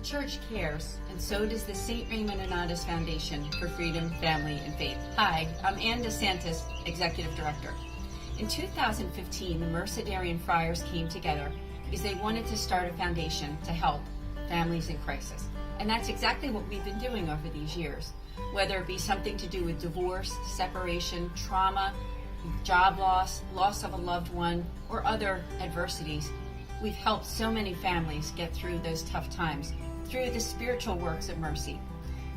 church cares, and so does the St. Raymond Nonnatus Foundation for Freedom, Family, and Faith. Hi, I'm Ann DeSantis, Executive Director. In 2015, the Mercedarian Friars came together because they wanted to start a foundation to help families in crisis. And that's exactly what we've been doing over these years. Whether it be something to do with divorce, separation, trauma, job loss, loss of a loved one, or other adversities, we've helped so many families get through those tough times through the spiritual works of mercy.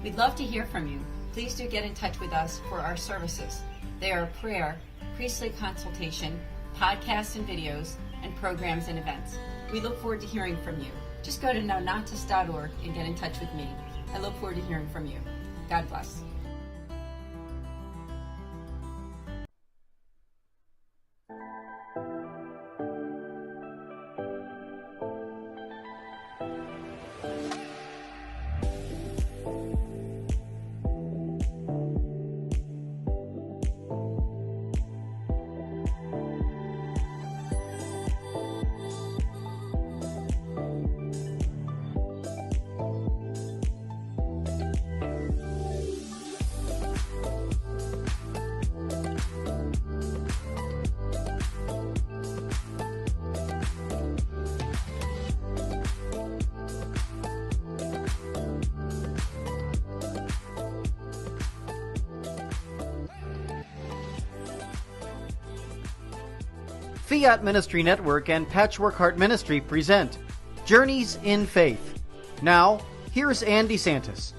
We'd love to hear from you. Please do get in touch with us for our services. They are prayer, priestly consultation, podcasts and videos, and programs and events. We look forward to hearing from you. Just go to nonatus.org and get in touch with me. I look forward to hearing from you. God bless. Fiat Ministry Network and Patchwork Heart Ministry present Journeys in Faith. Now, here's Ann DeSantis.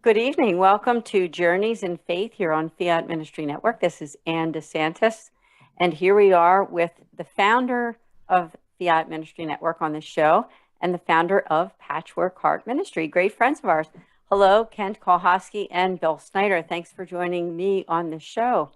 Good evening. Welcome to Journeys in Faith here on Fiat Ministry Network. This is Ann DeSantis, and here we are with the founder of Fiat Ministry Network on the show and the founder of Patchwork Heart Ministry, great friends of ours. Hello, Kent Kalhosky and Bill Snyder. Thanks for joining me on the show.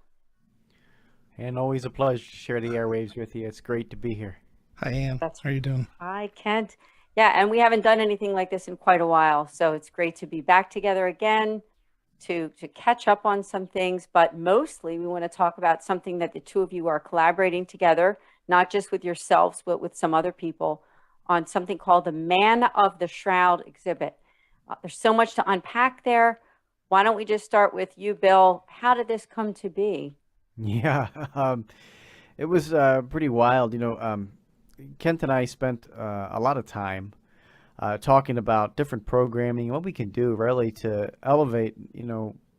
And always a pleasure to share the airwaves with you. It's great to be here. Hi, Ann. How are you doing? Hi, Kent. Yeah, and we haven't done anything like this in quite a while, so it's great to be back together again to catch up on some things, but mostly we want to talk about something that the two of you are collaborating together, not just with yourselves, but with some other people, on something called the Man of the Shroud exhibit. There's so much to unpack there. Why don't we just start with you, Bill? How did this come to be? Yeah, it was pretty wild. Kent and I spent a lot of time talking about different programming, what we can do really to elevate,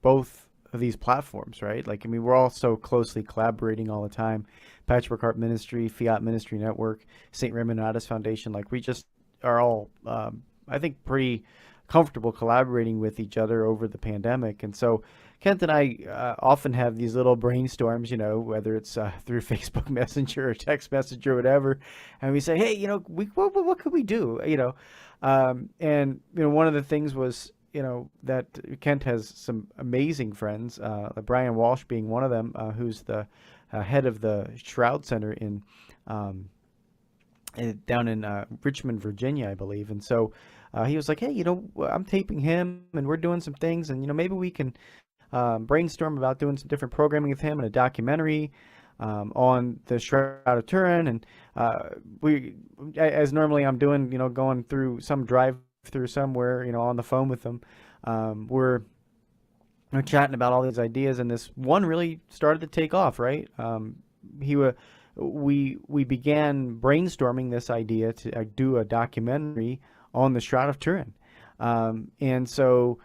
both of these platforms, right? We're all so closely collaborating all the time. Patchwork Heart Ministry, Fiat Ministry Network, St. Raymond Nonnatus Foundation. We just are all, I think, pretty comfortable collaborating with each other over the pandemic. And so Kent and I often have these little brainstorms, whether it's through Facebook Messenger or text message or whatever. And we say, hey, what could we do? And one of the things was, that Kent has some amazing friends, Brian Walsh being one of them, who's the head of the Shroud Center down in Richmond, Virginia, I believe. And so he was like, hey, I'm taping him and we're doing some things, and maybe we can brainstorm about doing some different programming with him and a documentary on the Shroud of Turin. And we, as normally I'm doing, going through some drive-through somewhere, on the phone with them, we're chatting about all these ideas, and this one really started to take off, right? We began brainstorming this idea to do a documentary on the Shroud of Turin. And so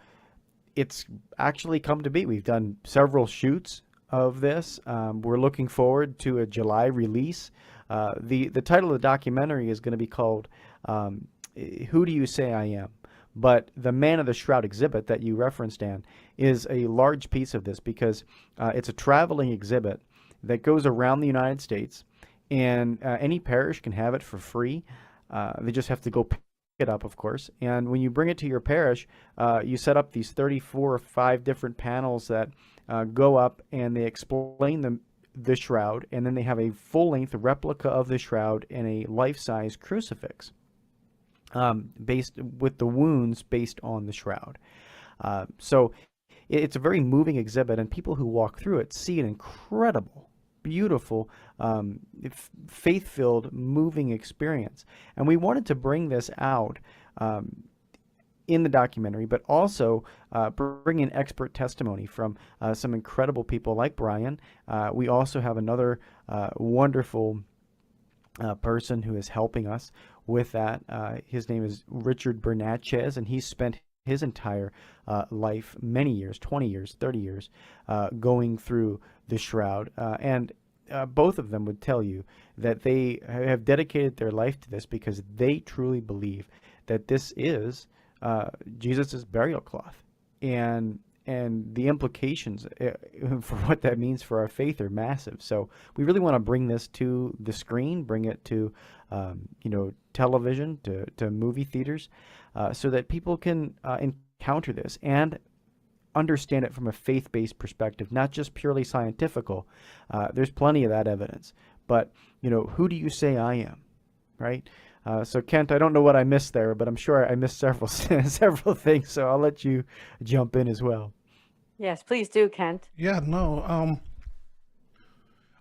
it's actually come to be. We've done several shoots of this. We're looking forward to a July release. The title of the documentary is going to be called Who Do You Say I Am? But the Man of the Shroud exhibit that you referenced, Dan, is a large piece of this because it's a traveling exhibit that goes around the United States, and any parish can have it for free. They just have to go pick it up, of course. And when you bring it to your parish, you set up these 34 or 5 different panels that go up, and they explain the shroud, and then they have a full-length replica of the shroud and a life-size crucifix. Based with the wounds based on the shroud. So it's a very moving exhibit, and people who walk through it see an incredible, beautiful, faith-filled, moving experience. And we wanted to bring this out in the documentary, but also bring in expert testimony from some incredible people like Brian. We also have another wonderful person who is helping us with that. His name is Richard Bernatchez, and he's spent his entire life, many years, 20 years, 30 years, going through the Shroud. And both of them would tell you that they have dedicated their life to this because they truly believe that this is Jesus's burial cloth, and the implications for what that means for our faith are massive. So we really want to bring this to the screen, bring it to television, to movie theaters, so that people can encounter this and understand it from a faith-based perspective, not just purely scientifical. There's plenty of that evidence, but who do you say I am, right? So Kent, I don't know what I missed there, but I'm sure I missed several several things. So I'll let you jump in as well. Yes, please do, Kent. Yeah, no.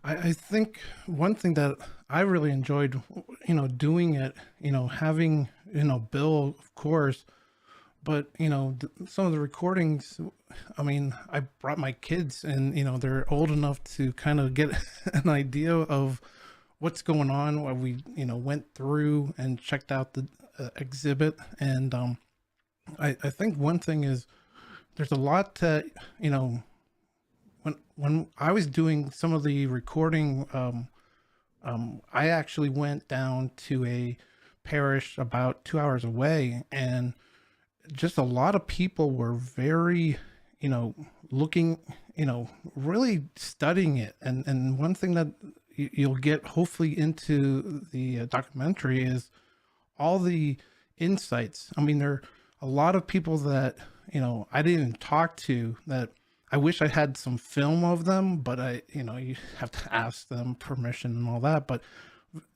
I think one thing that I really enjoyed, doing it, having, Bill, of course, but some of the recordings. I mean, I brought my kids, and they're old enough to kind of get an idea of what's going on while we went through and checked out the exhibit. And I think one thing is there's a lot that when I was doing some of the recording, I actually went down to a parish about 2 hours away, and just a lot of people were very looking, really studying it. And one thing that you'll get hopefully into the documentary is all the insights. I mean, there are a lot of people that I didn't even talk to, that I wish I had some film of them, but you have to ask them permission and all that. But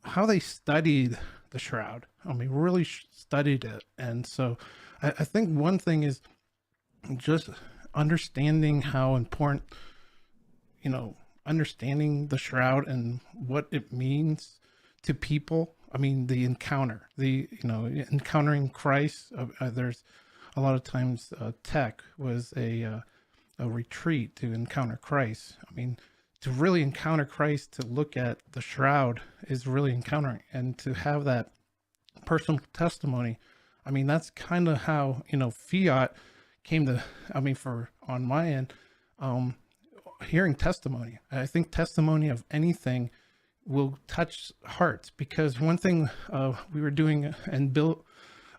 how they studied the Shroud, I mean, really studied it. And so I think one thing is just understanding how important, understanding the Shroud and what it means to people. I mean, the encounter, encountering Christ. There's a lot of times tech was a retreat to encounter Christ. I mean, to really encounter Christ, to look at the Shroud is really encountering, and to have that personal testimony. I mean, that's kind of how, fiat came to, on my end, hearing testimony. I think testimony of anything will touch hearts, because one thing we were doing, and Bill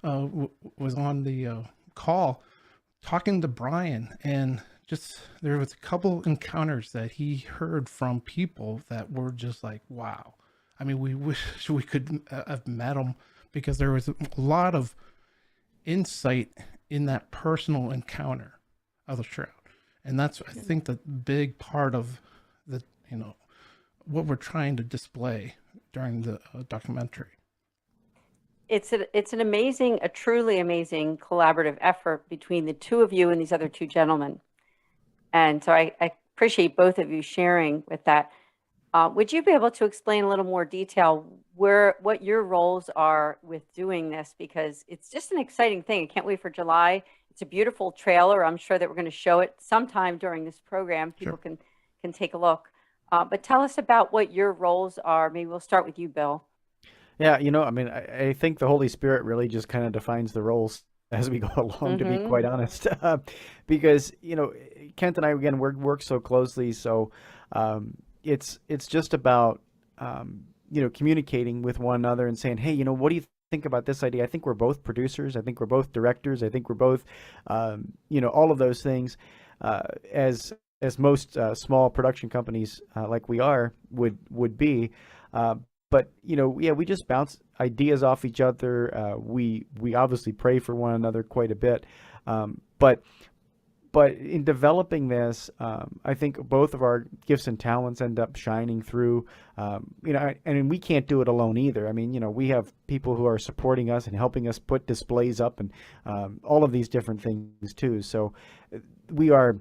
was on the call talking to Brian, and just there was a couple encounters that he heard from people that were just like, wow. I mean, we wish we could have met them, because there was a lot of insight in that personal encounter of the Shroud. And that's, I think, the big part of the, what we're trying to display during the documentary. It's an amazing, a truly amazing collaborative effort between the two of you and these other two gentlemen. And so I appreciate both of you sharing with that. Would you be able to explain a little more detail what your roles are with doing this? Because it's just an exciting thing. I can't wait for July. It's a beautiful trailer. I'm sure that we're going to show it sometime during this program. People can take a look. But tell us about what your roles are. Maybe we'll start with you, Bill. Yeah, I think the Holy Spirit really just kind of defines the roles as we go along, to be quite honest. Because, Kent and I, again, work so closely. So it's just about, communicating with one another and saying, hey, what do you think about this idea? I think we're both producers. I think we're both directors. I think we're both, all of those things, as most small production companies like we are would be. But we just bounce ideas off each other. We obviously pray for one another quite a bit. But but in developing this, I think both of our gifts and talents end up shining through. And we can't do it alone either. I mean, we have people who are supporting us and helping us put displays up and all of these different things too. So we are,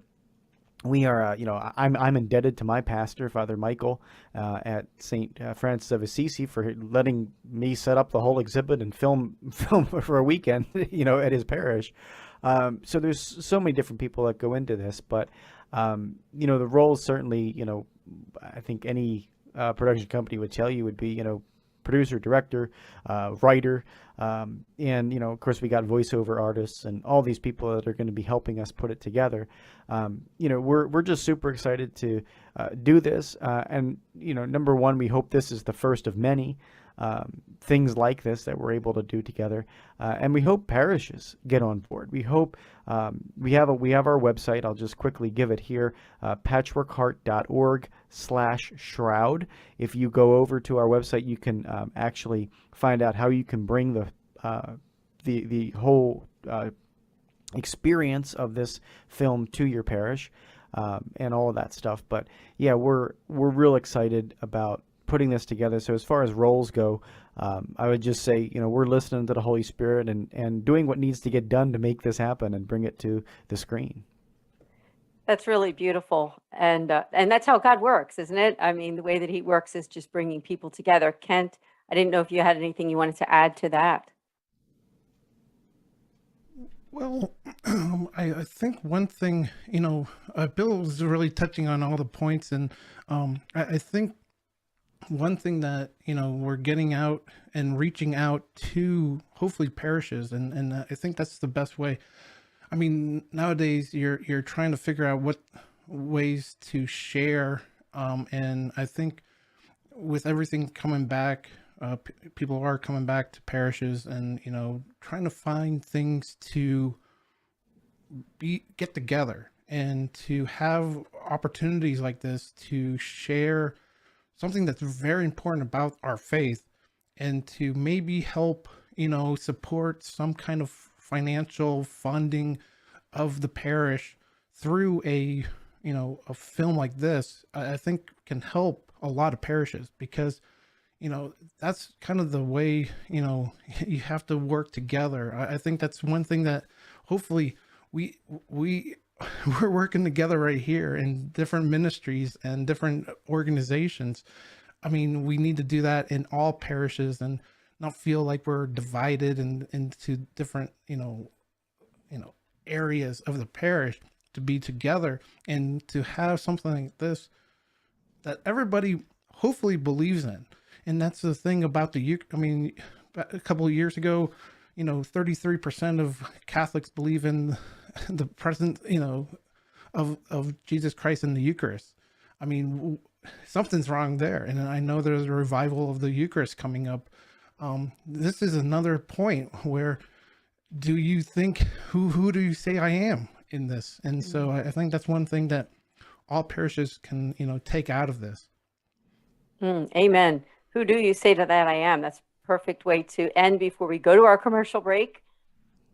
I'm indebted to my pastor, Father Michael, at St. Francis of Assisi, for letting me set up the whole exhibit and film for a weekend, at his parish. So there's so many different people that go into this, but the roles certainly, I think any production company would tell you would be, producer, director, writer, and of course we got voiceover artists and all these people that are going to be helping us put it together. We're just super excited to do this, and number one, we hope this is the first of many things like this that we're able to do together, and we hope parishes get on board. We hope we have our website. I'll just quickly give it here: patchworkheart.org/shroud. If you go over to our website, you can actually find out how you can bring the whole experience of this film to your parish, and all of that stuff. But yeah, we're real excited about putting this together. So as far as roles go, I would just say, we're listening to the Holy Spirit and doing what needs to get done to make this happen and bring it to the screen. That's really beautiful. And that's how God works, isn't it? I mean, the way that he works is just bringing people together. Kent, I didn't know if you had anything you wanted to add to that. Well, I think one thing, Bill was really touching on all the points, and I think one thing that, we're getting out and reaching out to hopefully parishes, and I think that's the best way. I mean, nowadays you're trying to figure out what ways to share, and I think with everything coming back, people are coming back to parishes, and trying to find things to get together and to have opportunities like this to share something that's very important about our faith, and to maybe help, support some kind of financial funding of the parish through a film like this, I think can help a lot of parishes, because, that's kind of the way, you have to work together. I think that's one thing that hopefully we're working together right here in different ministries and different organizations. I mean, we need to do that in all parishes and not feel like we're divided into different, areas of the parish, to be together and to have something like this that everybody hopefully believes in. And that's the thing about a couple of years ago, 33% of Catholics believe in the presence, of Jesus Christ in the Eucharist. I mean, something's wrong there. And I know there's a revival of the Eucharist coming up. This is another point where, do you think, who do you say I am in this? And so I think that's one thing that all parishes can, take out of this. Amen. Who do you say to that I am? That's a perfect way to end before we go to our commercial break.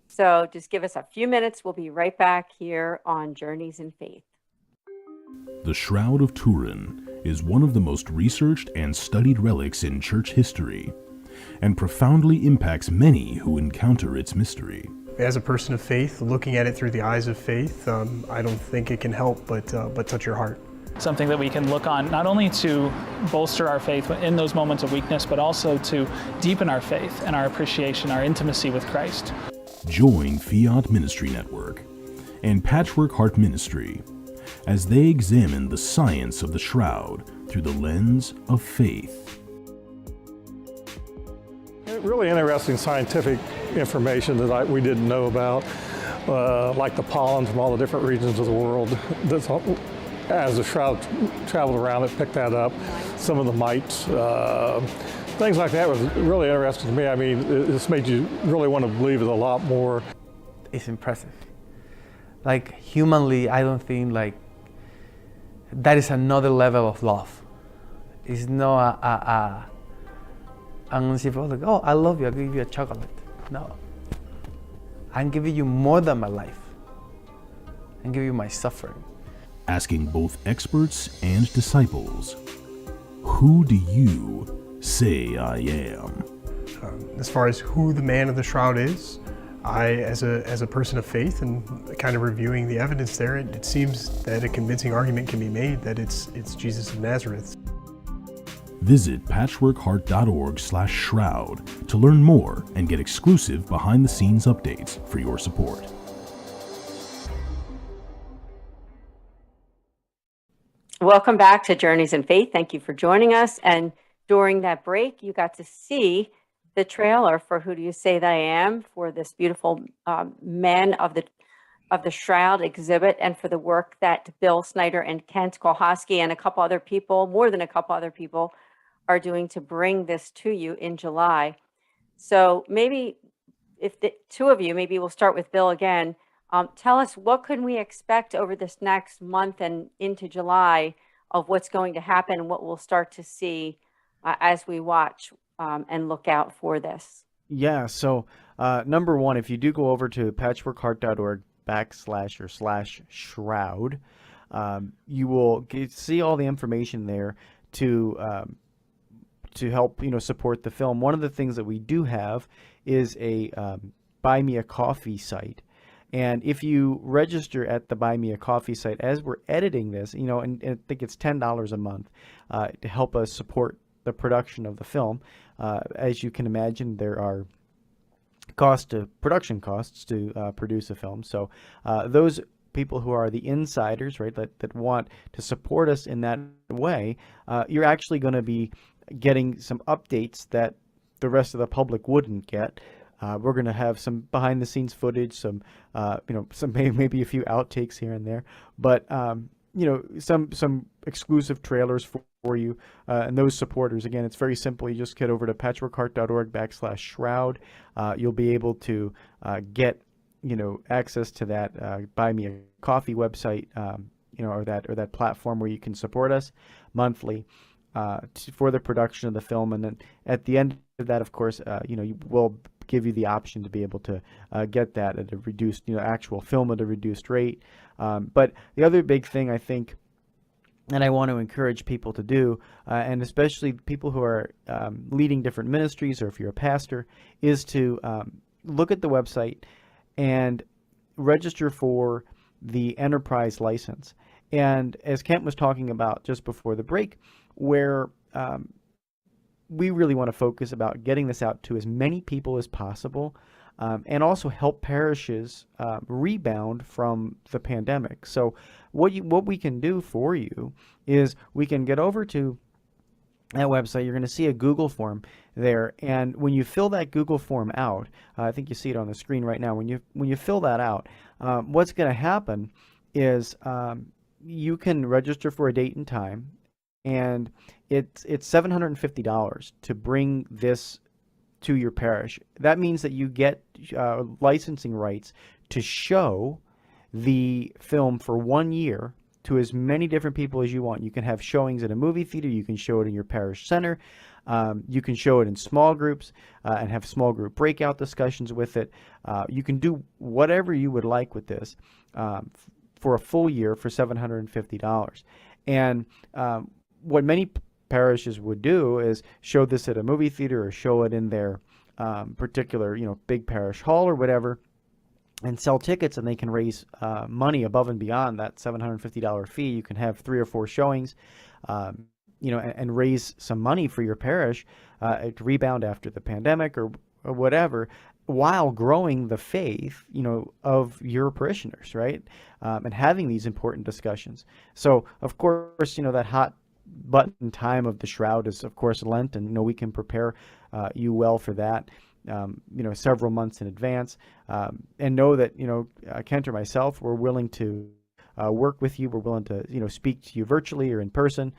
So just give us a few minutes. We'll be right back here on Journeys in Faith. The Shroud of Turin is one of the most researched and studied relics in church history, and profoundly impacts many who encounter its mystery. As a person of faith, looking at it through the eyes of faith, I don't think it can help but touch your heart. Something that we can look on not only to bolster our faith in those moments of weakness, but also to deepen our faith and our appreciation, our intimacy with Christ. Join Fiat Ministry Network and Patchwork Heart Ministry as they examine the science of the Shroud through the lens of faith. Really interesting scientific information that we didn't know about, like the pollen from all the different regions of the world. As the Shroud traveled around, it picked that up. Some of the mites, things like that was really interesting to me. I mean, this made you really want to believe it a lot more. It's impressive. Like, humanly, I don't think that is another level of love. It's not I'm gonna see people like, oh, I love you, I'll give you a chocolate. No. I'm giving you more than my life. and give you my suffering. Asking both experts and disciples, who do you say I am? As far as who the man of the shroud is, I, as a person of faith and kind of reviewing the evidence there, it seems that a convincing argument can be made that it's Jesus of Nazareth. Visit patchworkheart.org/shroud to learn more and get exclusive behind-the-scenes updates for your support. Welcome back to Journeys in Faith. Thank you for joining us. And during that break, you got to see the trailer for Who Do You Say That I Am, for this beautiful Men of the Shroud exhibit, and for the work that Bill Snyder and Kent Kolhosky and a couple other people, more than a couple other people, are doing to bring this to you in July. So maybe if the two of you, maybe we'll start with Bill again. Tell us, what can we expect over this next month and into July of what's going to happen and what we'll start to see as we watch and look out for this? Yeah, so number one, if you do go over to patchworkheart.org/shroud, you will see all the information there to help support the film. One of the things that we do have is a Buy Me a Coffee site. And if you register at the Buy Me a Coffee site as we're editing this, and I think it's $10 a month to help us support the production of the film. As you can imagine, there are production costs to produce a film. So those people who are the insiders, right, that want to support us in that way, you're actually going to be getting some updates that the rest of the public wouldn't get. We're going to have some behind-the-scenes footage, some maybe a few outtakes here and there, but some exclusive trailers for you and those supporters. Again, it's very simple. You just get over to patchworkheart.org/shroud. You'll be able to get access to that Buy Me a Coffee website, or that platform where you can support us monthly for the production of the film. And then at the end of that, of course, we'll give you the option to be able to get that at a reduced, actual film at a reduced rate. But the other big thing, I think, and I want to encourage people to do, and especially people who are leading different ministries, or if you're a pastor, is to look at the website and register for the enterprise license. And as Kent was talking about just before the break, where we really want to focus about getting this out to as many people as possible, and also help parishes rebound from the pandemic. So what we can do for you is we can get over to that website. You're going to see a Google form there, and when you fill that Google form out, I think you see it on the screen right now. When you fill that out, what's going to happen is you can register for a date and time, and it's $750 to bring this to your parish. That means that you get licensing rights to show the film for 1 year to as many different people as you want. You can have showings at a movie theater. You can show it in your parish center. You can show it in small groups and have small group breakout discussions with it. You can do whatever you would like with this for a full year for $750. And what many parishes would do is show this at a movie theater or show it in their particular, big parish hall or whatever, and sell tickets, and they can raise money above and beyond that $750 fee. You can have 3 or 4 showings, and raise some money for your parish to rebound after the pandemic or whatever, while growing the faith, of your parishioners, right? And having these important discussions. So, of course, that hot button time of the Shroud is, of course, Lent, and we can prepare you well for that, several months in advance, and know that Kent or myself, we're willing to work with you. We're willing to speak to you virtually or in person.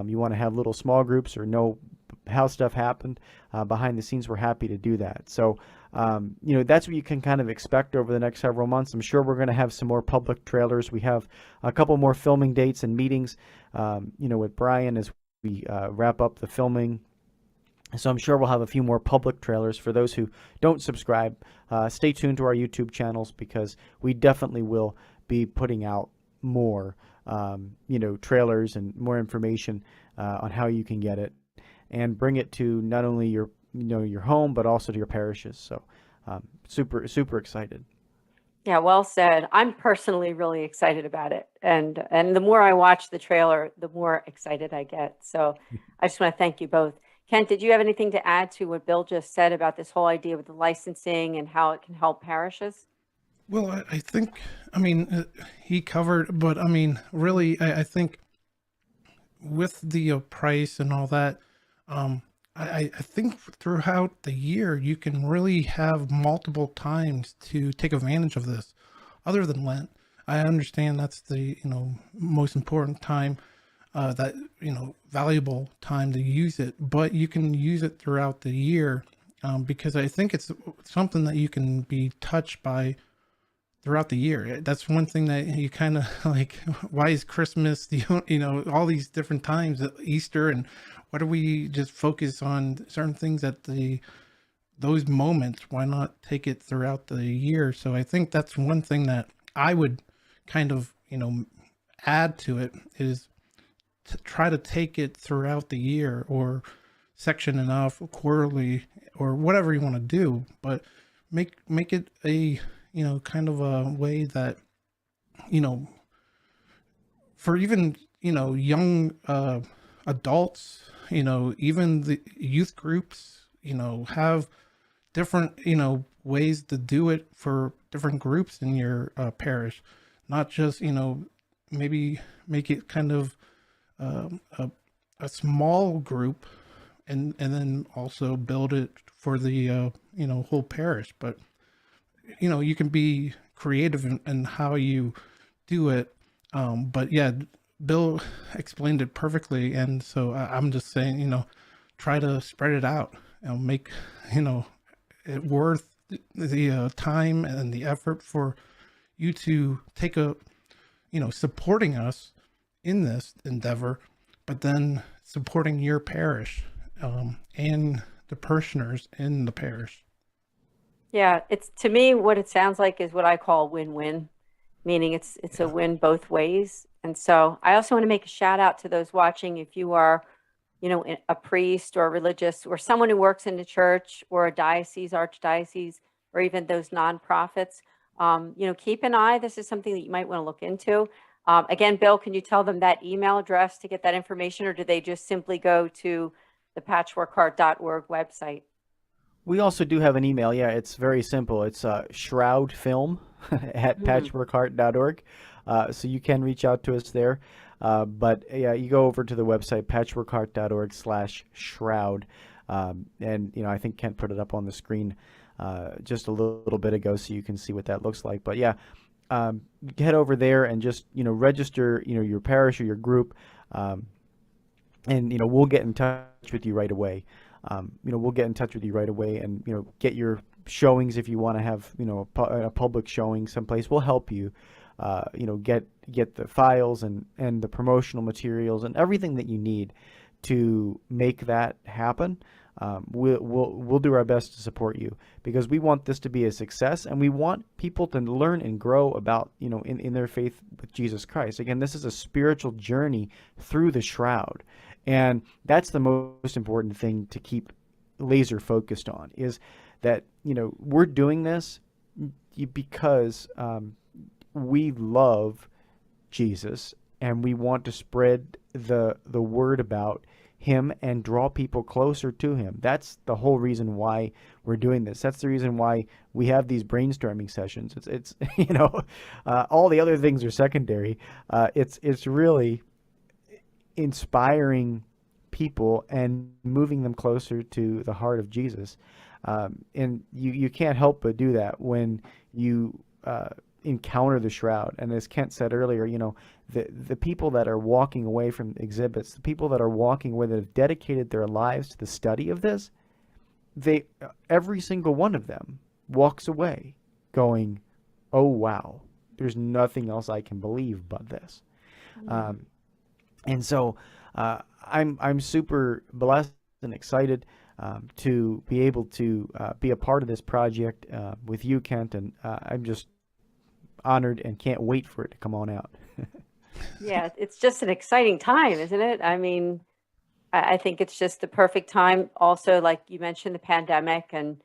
You want to have little small groups or know how stuff happened behind the scenes, we're happy to do that. So that's what you can kind of expect over the next several months. I'm sure we're going to have some more public trailers. We have a couple more filming dates and meetings with Brian as we wrap up the filming. So I'm sure we'll have a few more public trailers. For those who don't subscribe, stay tuned to our YouTube channels, because we definitely will be putting out more, trailers and more information on how you can get it, and bring it to not only your home, but also to your parishes. So super excited. Yeah, well said. I'm personally really excited about it. And the more I watch the trailer, the more excited I get. So I just want to thank you both. Kent, did you have anything to add to what Bill just said about this whole idea with the licensing and how it can help parishes? Well, I think, he covered, but really, I think with the price and all that, I think throughout the year, you can really have multiple times to take advantage of this, other than Lent. I understand that's the, most important time, that, valuable time to use it, but you can use it throughout the year, because I think it's something that you can be touched by throughout the year. That's one thing that you kind of like, why is Christmas, all these different times, Easter, and why do we just focus on certain things at those moments? Why not take it throughout the year? So I think that's one thing that I would kind of, add to it, is to try to take it throughout the year, or section it off quarterly, or whatever you want to do, but make it a, kind of a way that, for even, young adults, even the youth groups, have different, ways to do it for different groups in your parish, not just, maybe make it kind of a small group, and then also build it for the, whole parish. But you can be creative in how you do it. But yeah, Bill explained it perfectly. And so I'm just saying, try to spread it out, make, it worth the time and the effort for you to take supporting us in this endeavor, but then supporting your parish, and the parishioners in the parish. Yeah, it's, to me, what it sounds like is what I call win-win, meaning it's a win both ways. And so I also want to make a shout out to those watching. If you are, a priest or a religious, or someone who works in the church, or a diocese, archdiocese, or even those nonprofits, keep an eye. This is something that you might want to look into. Again, Bill, can you tell them that email address to get that information, or do they just simply go to the patchworkheart.org website? We also do have an email. Yeah, it's very simple. It's shroudfilm at patchworkheart.org. So you can reach out to us there. But yeah, you go over to the website, patchworkheart.org/shroud. And, I think Kent put it up on the screen just a little bit ago, so you can see what that looks like. But yeah, head over there and just, register, your parish or your group. And, we'll get in touch with you right away. We'll get in touch with you right away, and, get your showings if you want to have, a public showing someplace. We'll help you, get the files and the promotional materials and everything that you need to make that happen. We'll do our best to support you, because we want this to be a success, and we want people to learn and grow about, in their faith with Jesus Christ. Again, this is a spiritual journey through the shroud. And that's the most important thing to keep laser focused on, is that, we're doing this because we love Jesus, and we want to spread the word about him and draw people closer to him. That's the whole reason why we're doing this. That's the reason why we have these brainstorming sessions. It's all the other things are secondary. It's really inspiring people and moving them closer to the heart of Jesus. And you can't help but do that when you encounter the shroud. And as Kent said earlier, the people that are walking away from exhibits, the people that are walking away, that have dedicated their lives to the study of this, every single one of them walks away going, oh wow, there's nothing else I can believe but this. Mm-hmm. And so I'm super blessed and excited to be able to be a part of this project with you, Kent, and honored and can't wait for it to come on out. Yeah, it's just an exciting time, isn't it? I mean, I think it's just the perfect time. Also, like you mentioned, the pandemic, and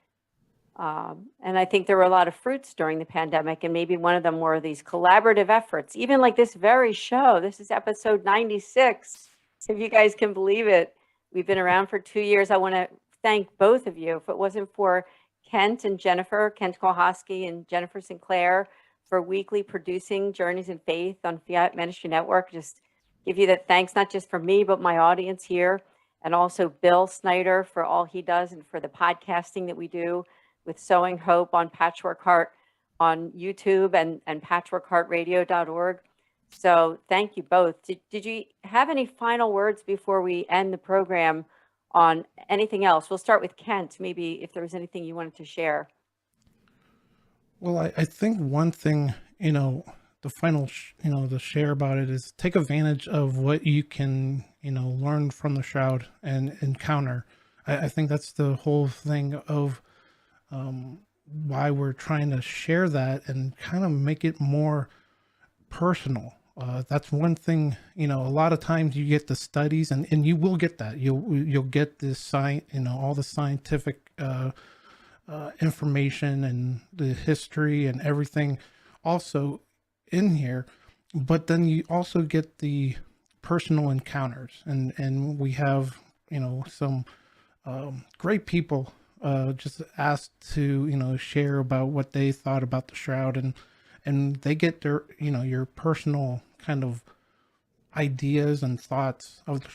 I think there were a lot of fruits during the pandemic, and maybe one of them were these collaborative efforts. Even like this very show, this is episode 96, if you guys can believe it. We've been around for 2 years. I want to thank both of you. If it wasn't for Kent and Jennifer, Kent Kohaski and Jennifer Sinclair, for weekly producing Journeys in Faith on Fiat Ministry Network, just give you that thanks, not just for me, but my audience here, and also Bill Snyder for all he does and for the podcasting that we do with Sowing Hope on Patchwork Heart on YouTube and patchworkheartradio.org. So thank you both. Did you have any final words before we end the program on anything else? We'll start with Kent, maybe if there was anything you wanted to share. Well, I think one thing, the final, the share about it is take advantage of what you can, learn from the Shroud and encounter. I think that's the whole thing of why we're trying to share that and kind of make it more personal. That's one thing, a lot of times you get the studies and you will get that. You'll get this all the scientific information and the history and everything also in here, but then you also get the personal encounters, and we have some great people just asked to share about what they thought about the Shroud, and they get their your personal kind of ideas and thoughts of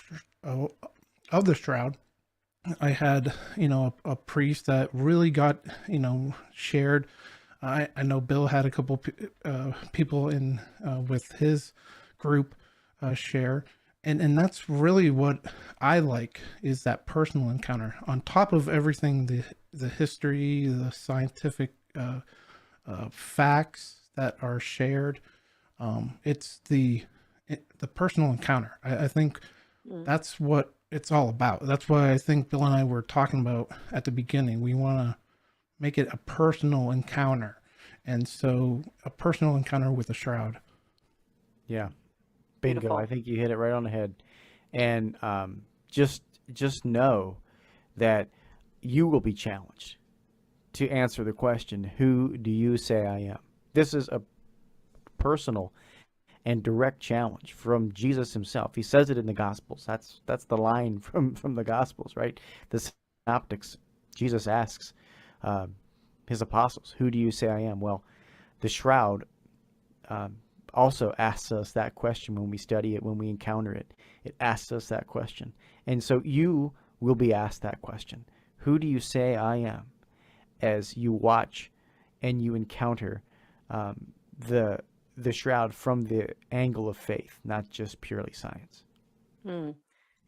the Shroud. I had, a priest that really got, shared. I know Bill had a couple people in with his group share. And that's really what I like, is that personal encounter. On top of everything, the history, the scientific facts that are shared, it's the personal encounter. I think that's what it's all about. That's why I think Bill and I were talking about at the beginning. We want to make it a personal encounter. And so a personal encounter with the Shroud. Yeah. Bingo. Beautiful. I think you hit it right on the head. And just know that you will be challenged to answer the question, who do you say I am? This is a personal and direct challenge from Jesus himself. He says it in the Gospels. That's the line from the Gospels, right? The Synoptics. Jesus asks his apostles, who do you say I am? Well, the Shroud also asks us that question when we study it, when we encounter it. It asks us that question. And so you will be asked that question. Who do you say I am? As you watch and you encounter the Shroud from the angle of faith, not just purely science.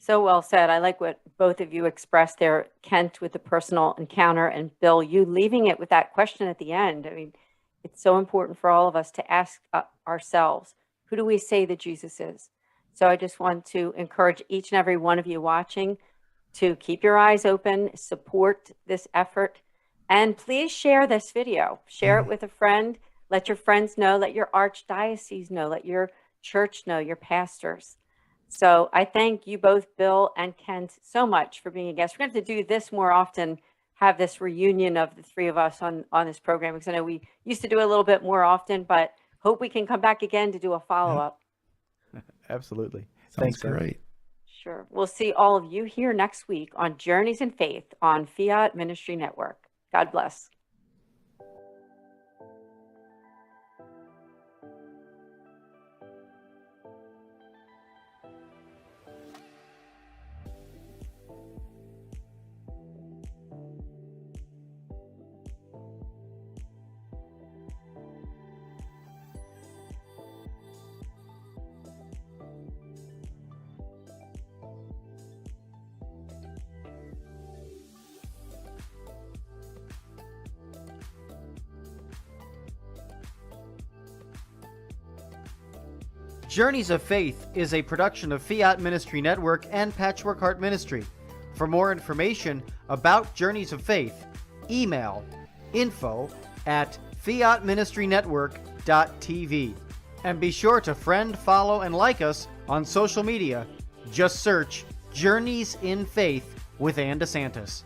So well said. I like what both of you expressed there, Kent with the personal encounter, and Bill, you leaving it with that question at the end. I mean, it's so important for all of us to ask ourselves, who do we say that Jesus is? So I just want to encourage each and every one of you watching to keep your eyes open, support this effort, and please share this video. Share it with a friend. Let your friends know, let your archdiocese know, let your church know, your pastors. So I thank you both, Bill and Kent, so much for being a guest. We're going to have to do this more often, have this reunion of the three of us on this program, because I know we used to do it a little bit more often, but hope we can come back again to do a follow-up. Absolutely. Sounds Thanks, Ed. great. Sure. We'll see all of you here next week on Journeys in Faith on Fiat Ministry Network. God bless. Journeys of Faith is a production of Fiat Ministry Network and Patchwork Heart Ministry. For more information about Journeys of Faith, email info@fiatministrynetwork.org. faith.tv. And be sure to friend, follow, and like us on social media. Just search Journeys in Faith with Ann DeSantis.